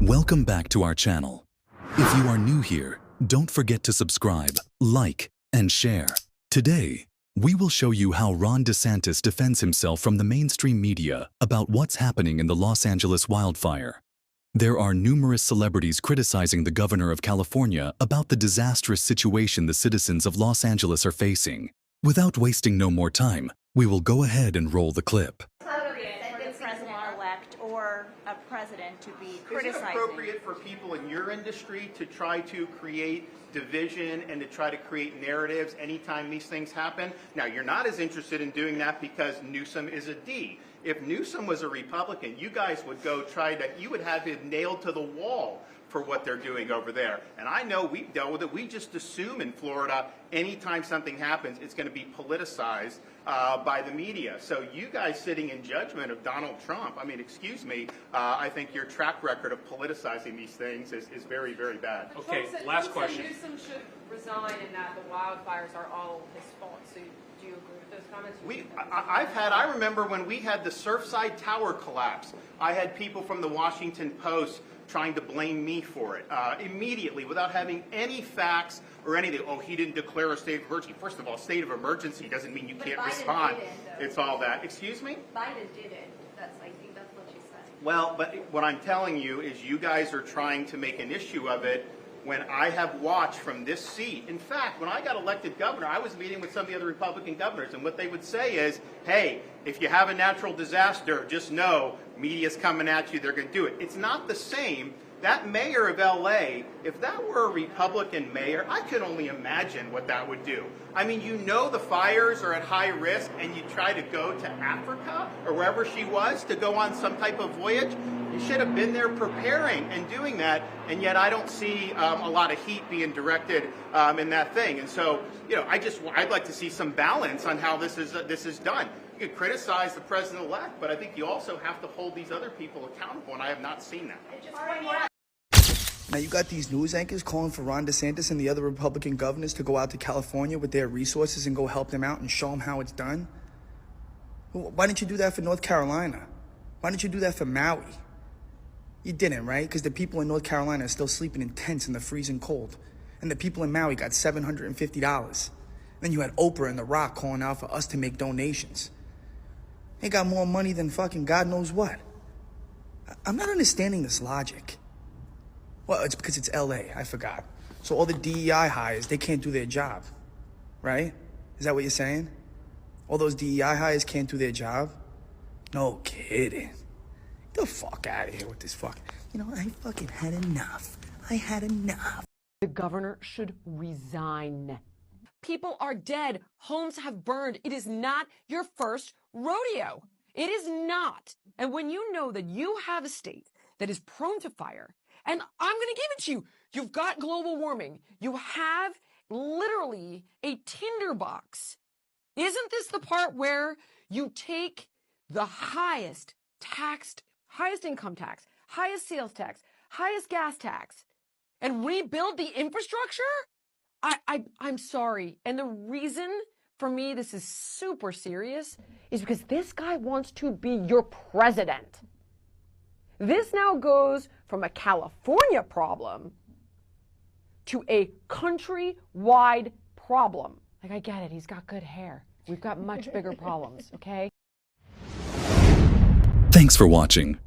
Welcome back to our channel. If you are new here, don't forget to subscribe, like, and share. Today, we will show you how Ron DeSantis defends himself from the mainstream media about what's happening in the Los Angeles wildfire. There are numerous celebrities criticizing the governor of California about the disastrous situation the citizens of Los Angeles are facing. Without wasting no more time, we will go ahead and roll the clip. Or a president to be criticizing. Is it appropriate for people in your industry to try to create division and to try to create narratives anytime these things happen? Now, you're not as interested in doing that because Newsome is a D. If Newsome was a Republican, you guys would go you would have him nailed to the wall for what they're doing over there. And I know we've dealt with it. We just assume in Florida, anytime something happens, it's going to be politicized by the media. So you guys sitting in judgment of Donald Trump, I mean, excuse me, I think your track record of politicizing these things is very, very bad. Okay, last question. Newsome should resign and that the wildfires are all his fault. So do you agree with those comments? I remember when we had the Surfside Tower collapse, I had people from the Washington Post trying to blame me for it immediately without having any facts or anything. Oh, he didn't declare a state of emergency. First of all, state of emergency doesn't mean you can't respond. It's all that. Excuse me? Biden did it. I think that's what you said. Well, but what I'm telling you is you guys are trying to make an issue of it when I have watched from this seat. In fact, when I got elected governor, I was meeting with some of the other Republican governors, and what they would say is, hey, if you have a natural disaster, just know media's coming at you, they're going to do it. It's not the same. That mayor of LA, if that were a Republican mayor, I could only imagine what that would do. I mean, you know the fires are at high risk and you try to go to Africa or wherever she was to go on some type of voyage. You should have been there preparing and doing that, and yet I don't see a lot of heat being directed in that thing. And so, you know, I'd like to see some balance on how this is done. You could criticize the president-elect, but I think you also have to hold these other people accountable, and I have not seen that. Now you got these news anchors calling for Ron DeSantis and the other Republican governors to go out to California with their resources and go help them out and show them how it's done. Why didn't you do that for North Carolina? Why didn't you do that for Maui? You didn't, right? Because the people in North Carolina are still sleeping in tents in the freezing cold. And the people in Maui got $750. Then you had Oprah and The Rock calling out for us to make donations. They got more money than fucking God knows what. I'm not understanding this logic. Well, it's because it's LA, I forgot. So all the DEI hires, they can't do their job, right? Is that what you're saying? All those DEI hires can't do their job? No kidding. Get the fuck out of here with this fucking... You know, I fucking had enough. I had enough. The governor should resign. People are dead. Homes have burned. It is not your first rodeo. It is not. And when you know that you have a state that is prone to fire, and I'm going to give it to you, you've got global warming. You have literally a tinderbox. Isn't this the part where you take the highest income tax, highest sales tax, highest gas tax, and rebuild the infrastructure? I'm sorry. And the reason for me this is super serious is because this guy wants to be your president. This now goes from a California problem to a countrywide problem. Like, I get it. He's got good hair. We've got much bigger problems, okay? Thanks for watching.